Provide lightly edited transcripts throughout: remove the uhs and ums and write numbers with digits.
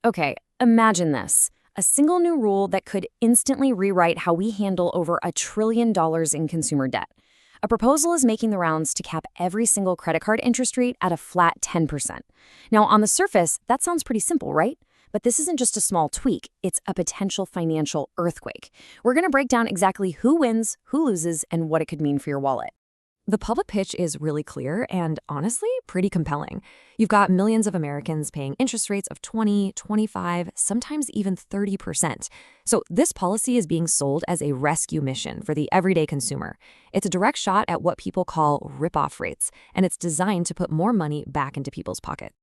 Okay, imagine this. A single new rule that could instantly rewrite how we handle over $1 trillion in consumer debt. A proposal is making the rounds to cap every single credit card interest rate at a flat 10%. Now, on the surface, that sounds pretty simple, right? But this isn't just a small tweak, it's a potential financial earthquake. We're going to break down exactly who wins, who loses, and what it could mean for your wallet. The public pitch is really clear and, honestly, pretty compelling. You've got millions of Americans paying interest rates of 20, 25, sometimes even 30%. So this policy is being sold as a rescue mission for the everyday consumer. It's a direct shot at what people call rip-off rates, and it's designed to put more money back into people's pockets.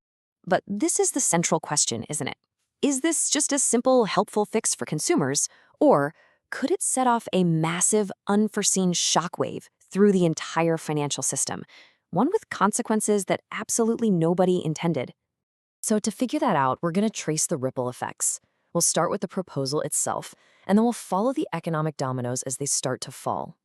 But this is the central question, isn't it? Is this just a simple, helpful fix for consumers, or could it set off a massive, unforeseen shockwave through the entire financial system, one with consequences that absolutely nobody intended? So to figure that out, we're going to trace the ripple effects. We'll start with the proposal itself, and then we'll follow the economic dominoes as they start to fall.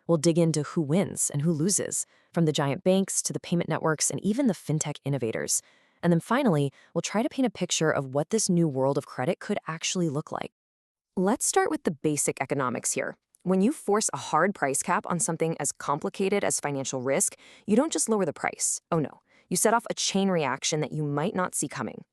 We'll dig into who wins and who loses, from the giant banks to the payment networks and even the fintech innovators. And then finally, we'll try to paint a picture of what this new world of credit could actually look like. Let's start with the basic economics here. When you force a hard price cap on something as complicated as financial risk, you don't just lower the price. Oh no, you set off a chain reaction that you might not see coming.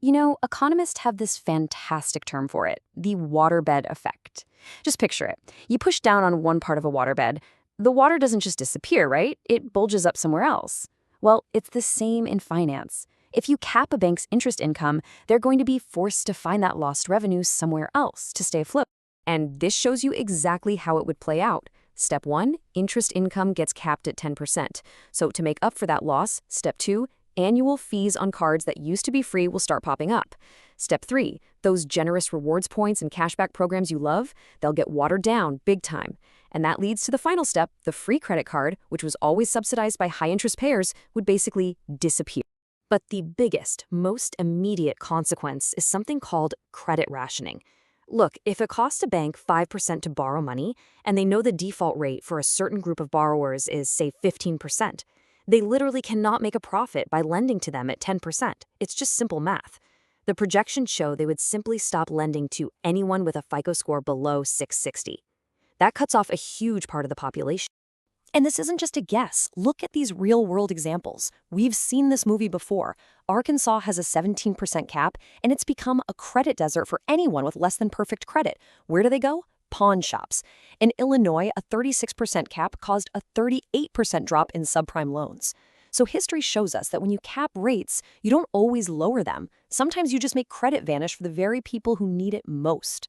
You know, economists have this fantastic term for it, the waterbed effect. Just picture it. You push down on one part of a waterbed. The water doesn't just disappear, right? It bulges up somewhere else. Well, it's the same in finance. If you cap a bank's interest income, they're going to be forced to find that lost revenue somewhere else to stay afloat. And this shows you exactly how it would play out. Step 1, interest income gets capped at 10%. So to make up for that loss, Step 2, annual fees on cards that used to be free will start popping up. Step 3, those generous rewards points and cashback programs you love, they'll get watered down big time. And that leads to the final step, the free credit card, which was always subsidized by high-interest payers, would basically disappear. But the biggest, most immediate consequence is something called credit rationing. Look, if it costs a bank 5% to borrow money, and they know the default rate for a certain group of borrowers is, say, 15%, they literally cannot make a profit by lending to them at 10%. It's just simple math. The projections show they would simply stop lending to anyone with a FICO score below 660. That cuts off a huge part of the population. And this isn't just a guess. Look at these real-world examples. We've seen this movie before. Arkansas has a 17% cap, and it's become a credit desert for anyone with less than perfect credit. Where do they go? Pawn shops. In Illinois, a 36% cap caused a 38% drop in subprime loans. So history shows us that when you cap rates, you don't always lower them. Sometimes you just make credit vanish for the very people who need it most.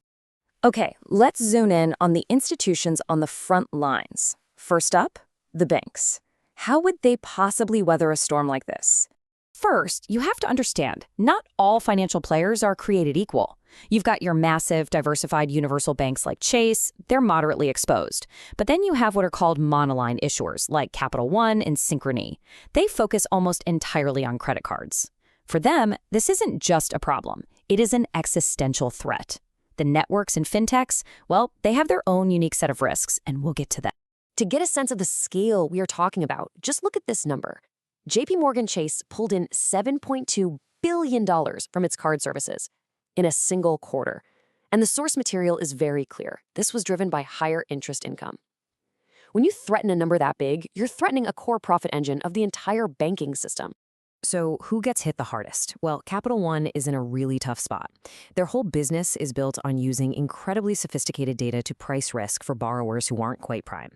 Okay, let's zoom in on the institutions on the front lines. First up, the banks. How would they possibly weather a storm like this? First, you have to understand, not all financial players are created equal. You've got your massive, diversified universal banks like Chase, they're moderately exposed. But then you have what are called monoline issuers like Capital One and Synchrony. They focus almost entirely on credit cards. For them, this isn't just a problem, it is an existential threat. The networks and fintechs, well, they have their own unique set of risks, and we'll get to that. To get a sense of the scale we are talking about, just look at this number. JP Morgan Chase pulled in $7.2 billion from its card services in a single quarter. And the source material is very clear. This was driven by higher interest income. When you threaten a number that big, you're threatening a core profit engine of the entire banking system. So who gets hit the hardest? Well, Capital One is in a really tough spot. Their whole business is built on using incredibly sophisticated data to price risk for borrowers who aren't quite prime.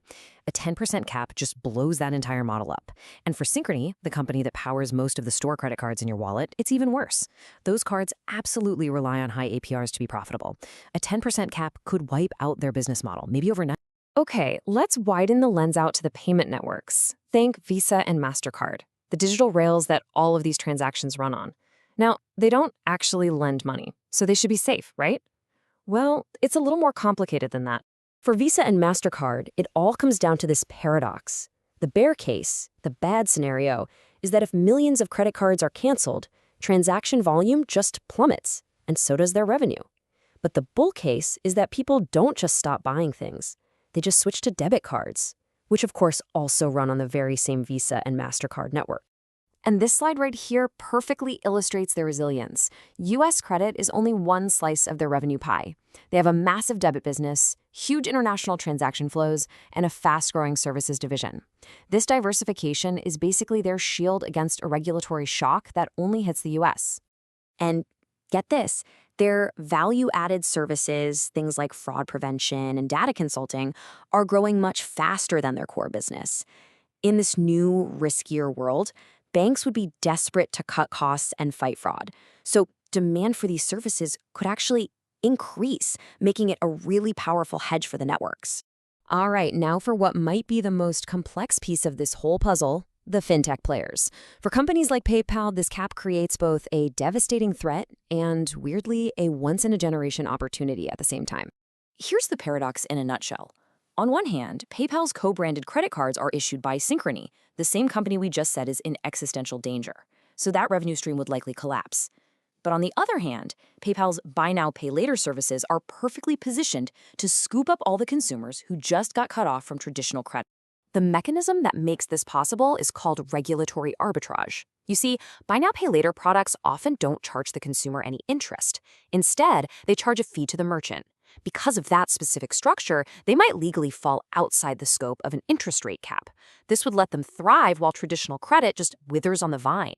A 10% cap just blows that entire model up. And for Synchrony, the company that powers most of the store credit cards in your wallet, it's even worse. Those cards absolutely rely on high APRs to be profitable. A 10% cap could wipe out their business model, maybe overnight. Okay, let's widen the lens out to the payment networks. Think Visa and MasterCard, the digital rails that all of these transactions run on. Now, they don't actually lend money, so they should be safe, right? Well, it's a little more complicated than that. For Visa and MasterCard, it all comes down to this paradox. The bear case, the bad scenario, is that if millions of credit cards are canceled, transaction volume just plummets, and so does their revenue. But the bull case is that people don't just stop buying things. They just switch to debit cards, which of course also run on the very same Visa and MasterCard network. And this slide right here perfectly illustrates their resilience. U.S. credit is only one slice of their revenue pie. They have a massive debit business, huge international transaction flows, and a fast-growing services division. This diversification is basically their shield against a regulatory shock that only hits the U.S. And get this, their value-added services, things like fraud prevention and data consulting, are growing much faster than their core business. In this new, riskier world, banks would be desperate to cut costs and fight fraud. So demand for these services could actually increase, making it a really powerful hedge for the networks. All right, now for what might be the most complex piece of this whole puzzle, the fintech players. For companies like PayPal, this cap creates both a devastating threat and, weirdly, a once-in-a-generation opportunity at the same time. Here's the paradox in a nutshell. On one hand, PayPal's co-branded credit cards are issued by Synchrony, the same company we just said is in existential danger, so that revenue stream would likely collapse. But on the other hand, PayPal's buy now, pay later services are perfectly positioned to scoop up all the consumers who just got cut off from traditional credit. The mechanism that makes this possible is called regulatory arbitrage. You see, buy now, pay later products often don't charge the consumer any interest. Instead, they charge a fee to the merchant. Because of that specific structure, they might legally fall outside the scope of an interest rate cap. This would let them thrive while traditional credit just withers on the vine.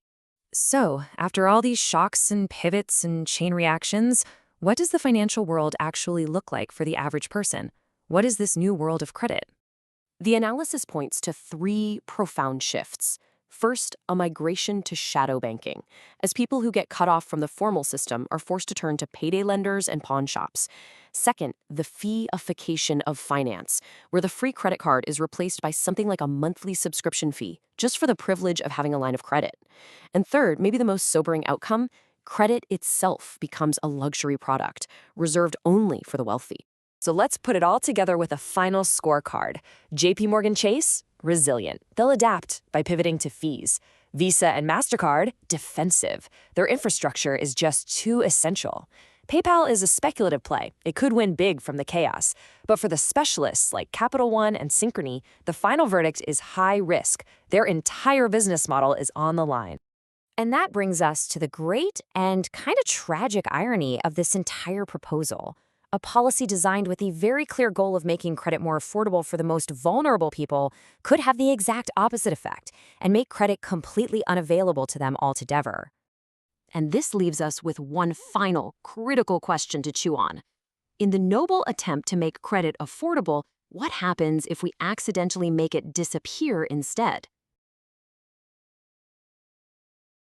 So, after all these shocks and pivots and chain reactions, what does the financial world actually look like for the average person? What is this new world of credit? The analysis points to three profound shifts. First, a migration to shadow banking, as people who get cut off from the formal system are forced to turn to payday lenders and pawn shops. Second, the fee-ification of finance, where the free credit card is replaced by something like a monthly subscription fee, just for the privilege of having a line of credit. And third, maybe the most sobering outcome, credit itself becomes a luxury product, reserved only for the wealthy. So let's put it all together with a final scorecard. JPMorgan Chase, resilient. They'll adapt by pivoting to fees. Visa and MasterCard, defensive. Their infrastructure is just too essential. PayPal is a speculative play. It could win big from the chaos. But for the specialists like Capital One and Synchrony, the final verdict is high risk. Their entire business model is on the line. And that brings us to the great and kind of tragic irony of this entire proposal. A policy designed with the very clear goal of making credit more affordable for the most vulnerable people could have the exact opposite effect and make credit completely unavailable to them altogether. And this leaves us with one final, critical question to chew on. In the noble attempt to make credit affordable, what happens if we accidentally make it disappear instead?